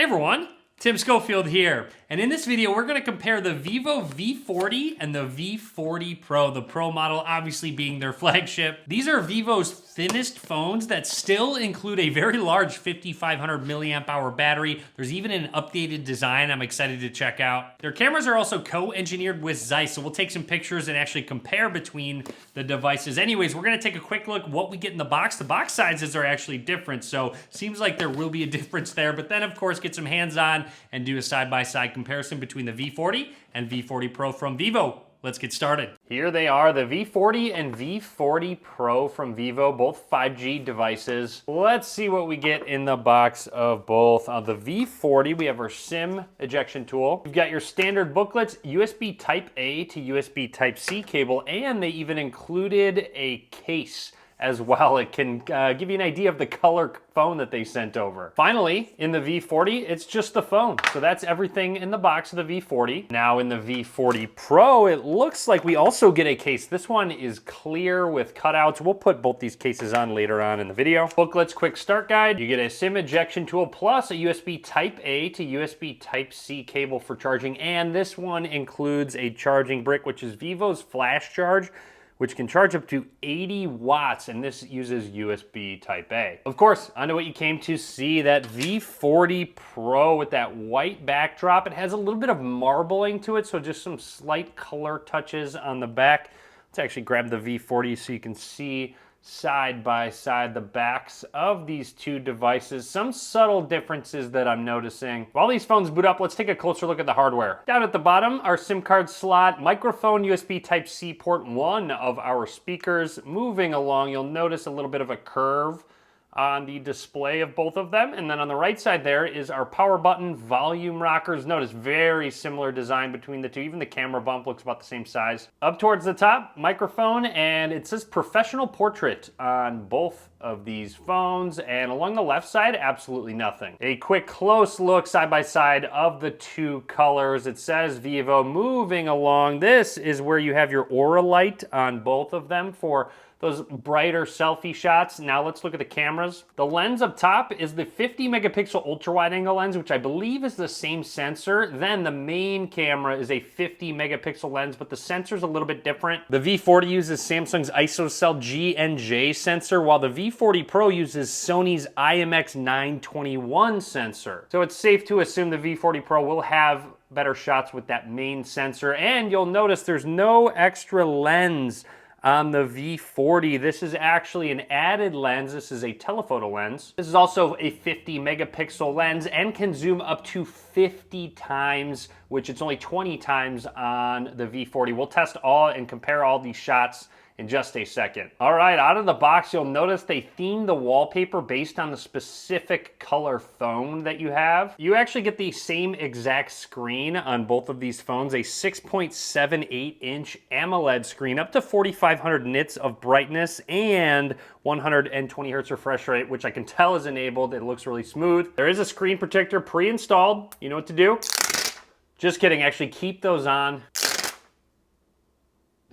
everyone, Tim Schofield here, and in this video we're going to compare the Vivo V40 and the V40 Pro, the Pro model obviously being their flagship. These are Vivo's thinnest phones that still include a very large 5500 milliamp hour battery. There's even an updated design I'm excited to check out. Their cameras are also co-engineered with Zeiss, so we'll take some pictures and actually compare between the devices. Anyways, we're going to take a quick look what we get in the box. The box sizes are actually different, so seems like there will be a difference there, but then of course get some hands-on and do a side-by-side comparison between the V40 and V40 Pro from Vivo. Let's get started. Here they are, the V40 and V40 Pro from Vivo, both 5G devices. Let's see what we get in the box of both. On the V40, we have our SIM ejection tool. You've got your standard booklets, USB Type-A to USB Type-C cable, and they even included a case as well. It can give you an idea of the color phone that they sent over. Finally, in the V40, it's just the phone. So that's everything in the box of the V40. Now in the V40 Pro, it looks like we also get a case. This one is clear with cutouts. We'll put both these cases on later on in the video. Booklets, quick start guide. You get a SIM ejection tool plus a USB Type-A to USB Type-C cable for charging. And this one includes a charging brick, which is Vivo's flash charge, which can charge up to 80 watts, and this uses USB Type-A. Of course, onto what you came to see, that V40 Pro with that white backdrop. It has a little bit of marbling to it, so just some slight color touches on the back. Let's actually grab the V40 so you can see side by side the backs of these two devices. Some subtle differences that I'm noticing. While these phones boot up, let's take a closer look at the hardware. Down at the bottom, our SIM card slot, microphone, USB Type-C port, one of our speakers. Moving along, you'll notice a little bit of a curve on the display of both of them. And then on the right side there is our power button, volume rockers. Notice very similar design between the two. Even the camera bump looks about the same size. Up towards the top, microphone, and it says professional portrait on both of these phones. And along the left side, absolutely nothing. A quick close look side by side of the two colors. It says Vivo. Moving along, this is where you have your aura light on both of them for those brighter selfie shots. Now let's look at the cameras. The lens up top is the 50 megapixel ultra wide angle lens, which I believe is the same sensor. Then the main camera is a 50 megapixel lens, but the sensor's a little bit different. The V40 uses Samsung's ISOCELL G&J sensor, while the V40 Pro uses Sony's IMX921 sensor. So it's safe to assume the V40 Pro will have better shots with that main sensor. And you'll notice there's no extra lens on the V40. This is actually an added lens. This is a telephoto lens. This is also a 50 megapixel lens and can zoom up to 50 times, which it's only 20 times on the V40. We'll test all and compare all these shots in just a second. All right, out of the box, you'll notice they themed the wallpaper based on the specific color phone that you have. You actually get the same exact screen on both of these phones, a 6.78 inch AMOLED screen, up to 4,500 nits of brightness and 120 hertz refresh rate, which I can tell is enabled. It looks really smooth. There is a screen protector pre-installed. You know what to do. Just kidding, actually keep those on.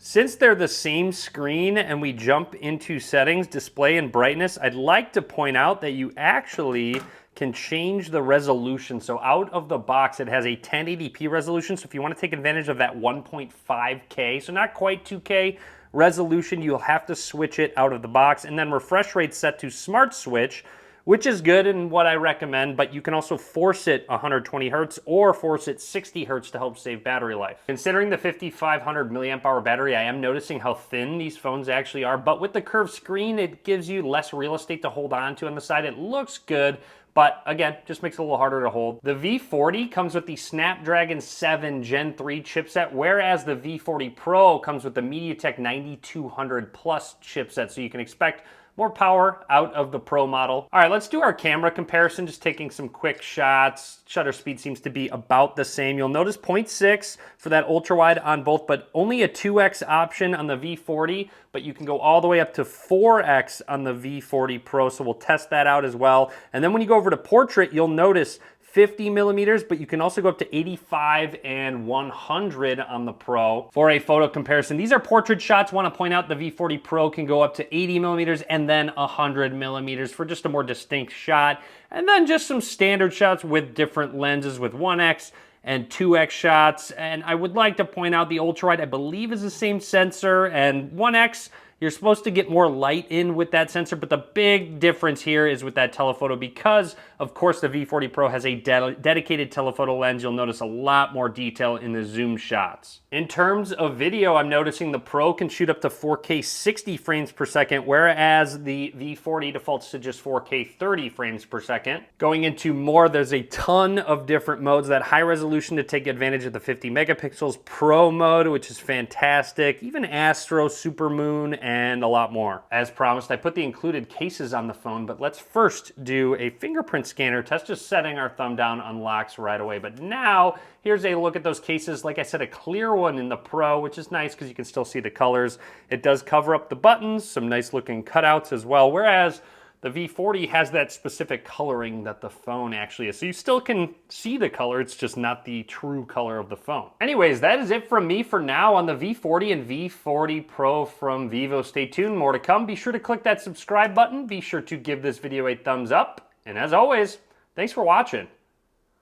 Since they're the same screen and we jump into settings, display and brightness, I'd like to point out that you actually can change the resolution. So out of the box, it has a 1080p resolution. So if you want to take advantage of that 1.5K, so not quite 2K resolution, you'll have to switch it out of the box. And then refresh rate set to smart switch, which is good and what I recommend, but you can also force it 120 hertz or force it 60 hertz to help save battery life. Considering the 5,500 milliamp hour battery, I am noticing how thin these phones actually are, but with the curved screen, it gives you less real estate to hold on to on the side. It looks good, but again, just makes it a little harder to hold. The V40 comes with the Snapdragon 7 Gen 3 chipset, whereas the V40 Pro comes with the MediaTek 9200 Plus chipset, so you can expect more power out of the Pro model. All right, let's do our camera comparison, just taking some quick shots. Shutter speed seems to be about the same. You'll notice 0.6 for that ultra wide on both, but only a 2x option on the V40, but you can go all the way up to 4x on the V40 Pro, so we'll test that out as well. And then when you go over to portrait, you'll notice 50 millimeters, but you can also go up to 85 and 100 on the Pro for a photo comparison. These are portrait shots. Want to point out the V40 Pro can go up to 80 millimeters and then 100 millimeters for just a more distinct shot. And then just some standard shots with different lenses with 1x and 2x shots. And I would like to point out the ultra-wide, I believe, is the same sensor, and 1x, you're supposed to get more light in with that sensor, but the big difference here is with that telephoto because, of course, the V40 Pro has a dedicated telephoto lens. You'll notice a lot more detail in the zoom shots. In terms of video, I'm noticing the Pro can shoot up to 4K 60 frames per second, whereas the V40 defaults to just 4K 30 frames per second. Going into more, there's a ton of different modes. That high resolution to take advantage of the 50 megapixels, Pro mode, which is fantastic, even Astro, Supermoon, and a lot more. As promised, I put the included cases on the phone, but let's first do a fingerprint scanner test. Just setting our thumb down unlocks right away. But now, here's a look at those cases. Like I said, a clear one in the Pro, which is nice because you can still see the colors. It does cover up the buttons, some nice looking cutouts as well, whereas the V40 has that specific coloring that the phone actually is. So you still can see the color, it's just not the true color of the phone. Anyways, that is it from me for now on the V40 and V40 Pro from Vivo. Stay tuned, more to come. Be sure to click that subscribe button. Be sure to give this video a thumbs up. And as always, thanks for watching.